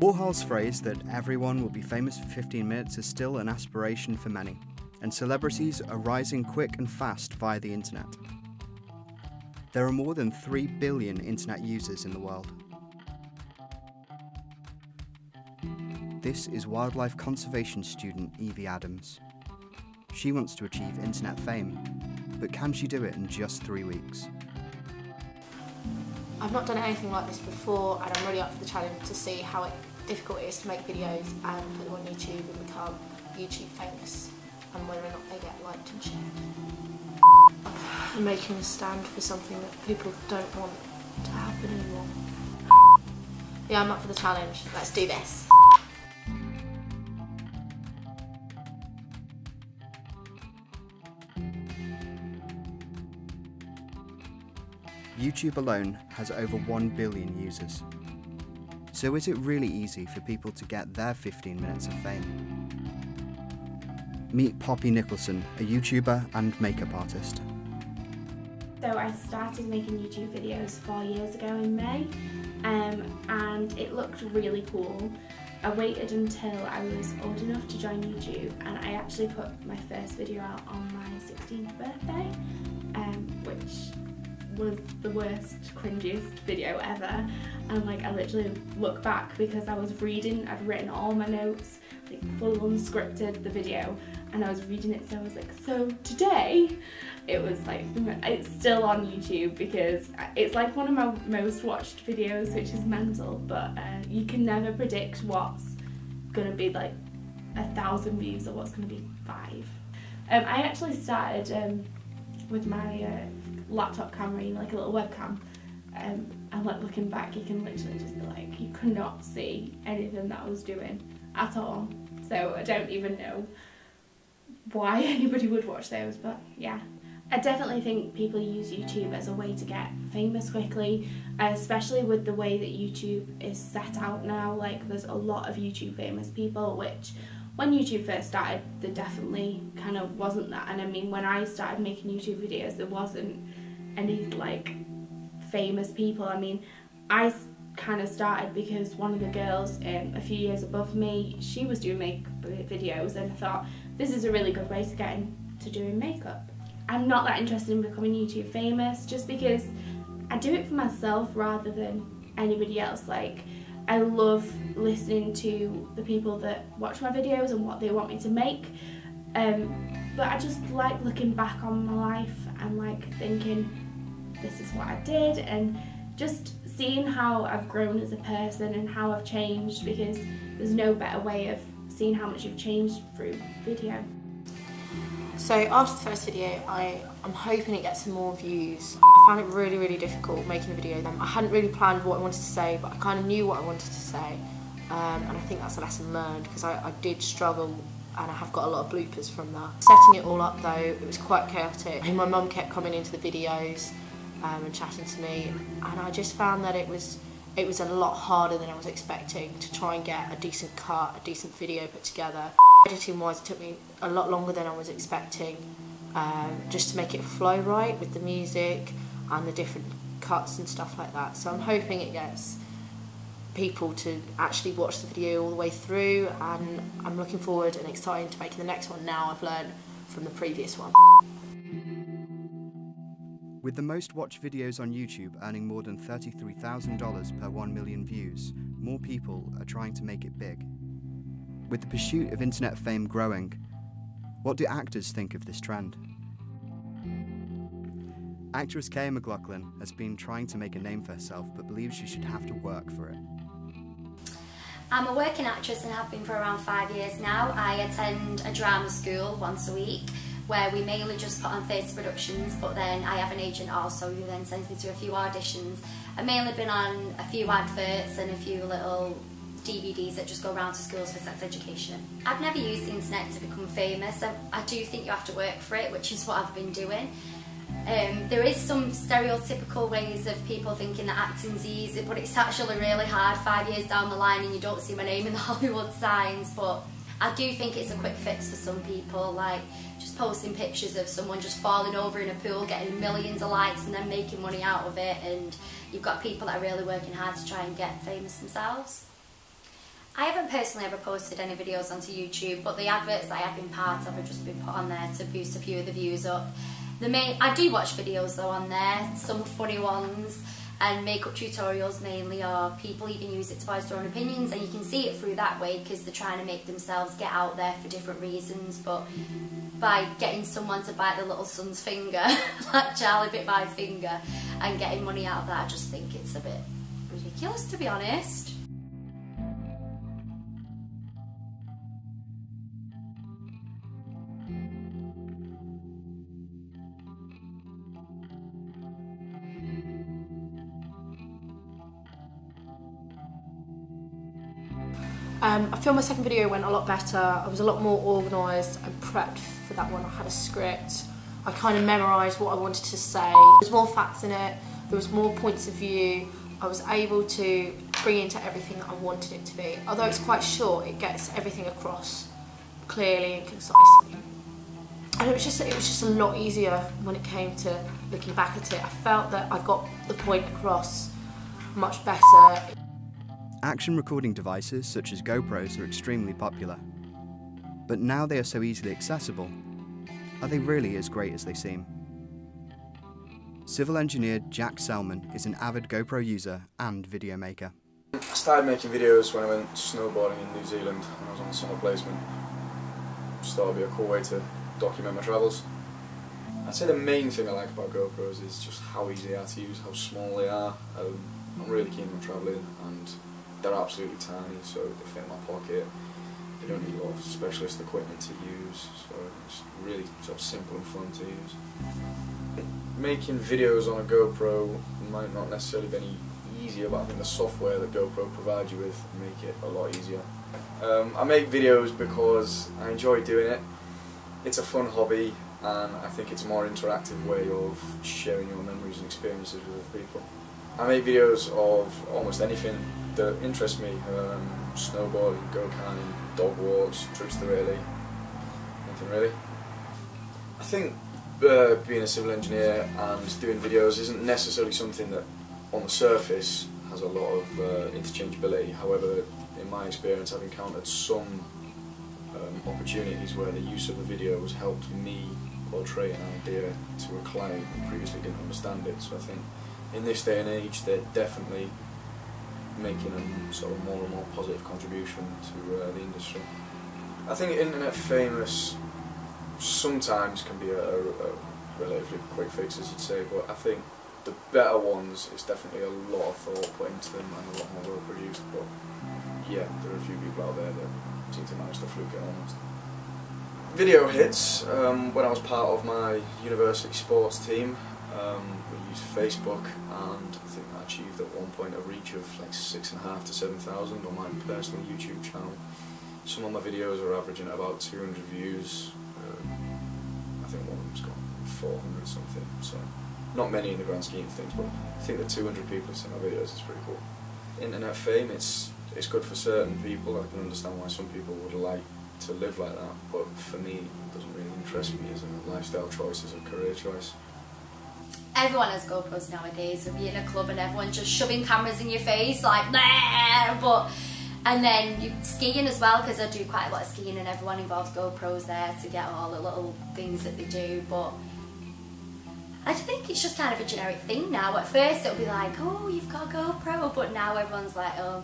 Warhol's phrase that everyone will be famous for 15 minutes is still an aspiration for many, and celebrities are rising quick and fast via the internet. There are more than 3 billion internet users in the world. This is wildlife conservation student Evie Adams. She wants to achieve internet fame, but can she do it in just 3 weeks? I've not done anything like this before, and I'm really up for the challenge to see how difficult it is to make videos and put them on YouTube and become YouTube famous, and whether or not they get liked and shared. I'm making a stand for something that people don't want to happen anymore. Yeah, I'm up for the challenge. Let's do this. YouTube alone has over 1 billion users. So is it really easy for people to get their 15 minutes of fame? Meet Poppy Nicholson, a YouTuber and makeup artist. So I started making YouTube videos 4 years ago in May, and it looked really cool. I waited until I was old enough to join YouTube, and I actually put my first video out on my 16th birthday, which was the worst, cringiest video ever. And like, I literally look back because I was reading, I'd written all my notes, like full unscripted the video, and I was reading it, so I was like, so today, it was like, it's still on YouTube because it's like one of my most watched videos, which is mental, but you can never predict what's gonna be like 1,000 views or what's gonna be 5. I actually started with my laptop camera, you know, like a little webcam, and like looking back, you can literally just be like, you could not see anything that I was doing at all. So I don't even know why anybody would watch those, but yeah. I definitely think people use YouTube as a way to get famous quickly, especially with the way that YouTube is set out now. Like, there's a lot of YouTube famous people, which when YouTube first started, there definitely kind of wasn't that. And I mean, when I started making YouTube videos, there wasn't any like famous people. I mean, I kind of started because one of the girls a few years above me, she was doing makeup videos, and I thought, this is a really good way to get into doing makeup. I'm not that interested in becoming YouTube famous, just because I do it for myself rather than anybody else. Like, I love listening to the people that watch my videos and what they want me to make, but I just like looking back on my life and like thinking, this is what I did, and just seeing how I've grown as a person and how I've changed, because there's no better way of seeing how much you've changed through video. So after the first video, I'm hoping it gets some more views. I found it really, really difficult making a video. I hadn't really planned what I wanted to say, but I kind of knew what I wanted to say. And I think that's a lesson learned, because I did struggle, and I have got a lot of bloopers from that. Setting it all up though, it was quite chaotic. My mum kept coming into the videos and chatting to me, and I just found that it was a lot harder than I was expecting to try and get a decent cut, a decent video put together. Editing wise, it took me a lot longer than I was expecting, just to make it flow right with the music and the different cuts and stuff like that. So I'm hoping it gets people to actually watch the video all the way through, and I'm looking forward and excited to making the next one now I've learned from the previous one. With the most watched videos on YouTube earning more than $33,000 per 1 million views, more people are trying to make it big. With the pursuit of internet fame growing, what do actors think of this trend? Actress Kaya McLachlan has been trying to make a name for herself, but believes she should have to work for it. I'm a working actress and have been for around 5 years now. I attend a drama school once a week, where we mainly just put on theatre productions, but then I have an agent also who then sends me to a few auditions. I've mainly been on a few adverts and a few little DVDs that just go around to schools for sex education. I've never used the internet to become famous. I do think you have to work for it, which is what I've been doing. There is some stereotypical ways of people thinking that acting's easy, but it's actually really hard 5 years down the line and you don't see my name in the Hollywood signs. But I do think it's a quick fix for some people, like just posting pictures of someone just falling over in a pool, getting millions of likes and then making money out of it, and you've got people that are really working hard to try and get famous themselves. I haven't personally ever posted any videos onto YouTube, but the adverts that I have been part of have just been put on there to boost a few of the views up. I do watch videos though on there, some funny ones, and makeup tutorials mainly, or people even use it to voice their own opinions, and you can see it through that way because they're trying to make themselves get out there for different reasons. But by getting someone to bite their little son's finger, like Charlie bit my finger, and getting money out of that, I just think it's a bit ridiculous, to be honest. I feel my second video went a lot better. I was a lot more organised and prepped for that one. I had a script. I kind of memorised what I wanted to say. There was more facts in it. There was more points of view. I was able to bring into everything that I wanted it to be. Although it's quite short, it gets everything across clearly and concisely. And it was just a lot easier when it came to looking back at it. I felt that I got the point across much better. Action recording devices such as GoPros are extremely popular. But now they are so easily accessible, are they really as great as they seem? Civil engineer Jack Selman is an avid GoPro user and video maker. I started making videos when I went snowboarding in New Zealand when I was on summer placement. Just thought it would be a cool way to document my travels. I'd say the main thing I like about GoPros is just how easy they are to use, how small they are. I'm really keen on travelling, and they're absolutely tiny, so they fit in my pocket. They don't need a lot of specialist equipment to use, so it's really sort of simple and fun to use. Making videos on a GoPro might not necessarily be any easier, but I think the software that GoPro provides you with make it a lot easier. I make videos because I enjoy doing it. It's a fun hobby, and I think it's a more interactive way of sharing your memories and experiences with other people. I make videos of almost anything that interests me, snowboarding, go-karting, dog walks, trips to Italy, anything really. I think being a civil engineer and doing videos isn't necessarily something that on the surface has a lot of interchangeability. However, in my experience I've encountered some opportunities where the use of a video has helped me portray an idea to a client who previously didn't understand it. So I think in this day and age they're definitely making a sort of more and more positive contribution to the industry. I think internet famous sometimes can be a relatively quick fix, as you'd say, but I think the better ones, it's definitely a lot of thought put into them and a lot more well produced. But yeah, there are a few people out there that seem to manage to fluke it almost. Video hits. When I was part of my university sports team, we used Facebook, and I think I achieved at one point a reach of like 6,500 to 7,000 on my personal YouTube channel. Some of my videos are averaging at about 200 views. I think one of them's got 400 something, so not many in the grand scheme of things, but I think that 200 people have seen my videos is pretty cool. Internet fame, it's good for certain people. I can understand why some people would like to live like that, but for me it doesn't really interest me as a lifestyle choice, as a career choice. Everyone has GoPros nowadays. You'll be in a club and everyone's just shoving cameras in your face like nah, and then you skiing as well, because I do quite a lot of skiing and everyone involves GoPros there to get all the little things that they do. But I think it's just kind of a generic thing now. At first it'll be like, oh, you've got a GoPro, but now everyone's like, oh,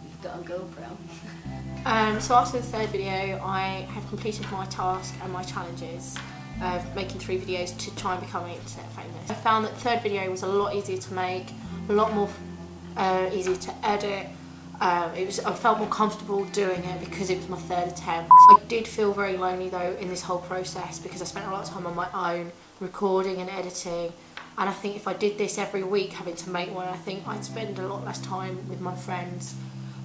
you've got a GoPro. So after the third video, I have completed my task and my challenges of making 3 videos to try and become internet famous. I found that the third video was a lot easier to make, a lot more easier to edit. I felt more comfortable doing it because it was my third attempt. I did feel very lonely though in this whole process, because I spent a lot of time on my own recording and editing, and I think if I did this every week having to make one, I think I'd spend a lot less time with my friends.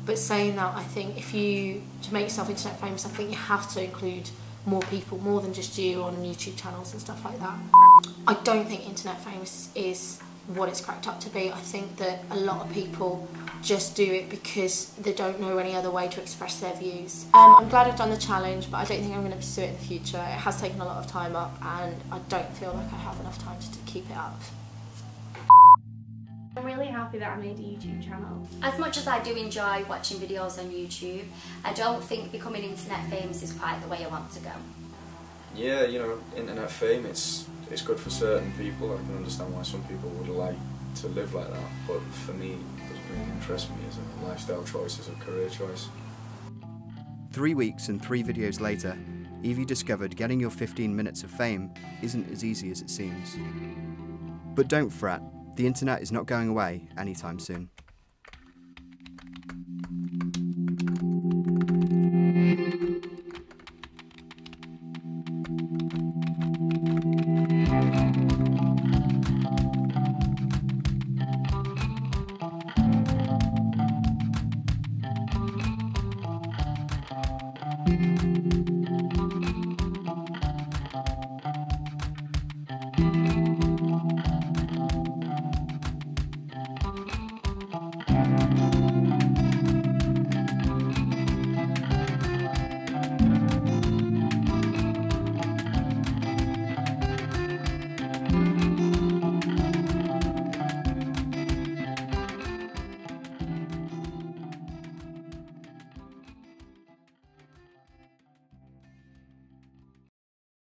But saying that, I think to make yourself internet famous, I think you have to include more people, more than just you, on YouTube channels and stuff like that. I don't think internet famous is what it's cracked up to be. I think that a lot of people just do it because they don't know any other way to express their views. I'm glad I've done the challenge, but I don't think I'm going to pursue it in the future. It has taken a lot of time up, and I don't feel like I have enough time to keep it up. I'm really happy that I made a YouTube channel. As much as I do enjoy watching videos on YouTube, I don't think becoming internet famous is quite the way I want to go. Yeah, you know, internet fame, it's good for certain people. I can understand why some people would like to live like that, but for me, it doesn't really interest me as a lifestyle choice, as a career choice. 3 weeks and 3 videos later, Evie discovered getting your 15 minutes of fame isn't as easy as it seems. But don't fret, the internet is not going away anytime soon.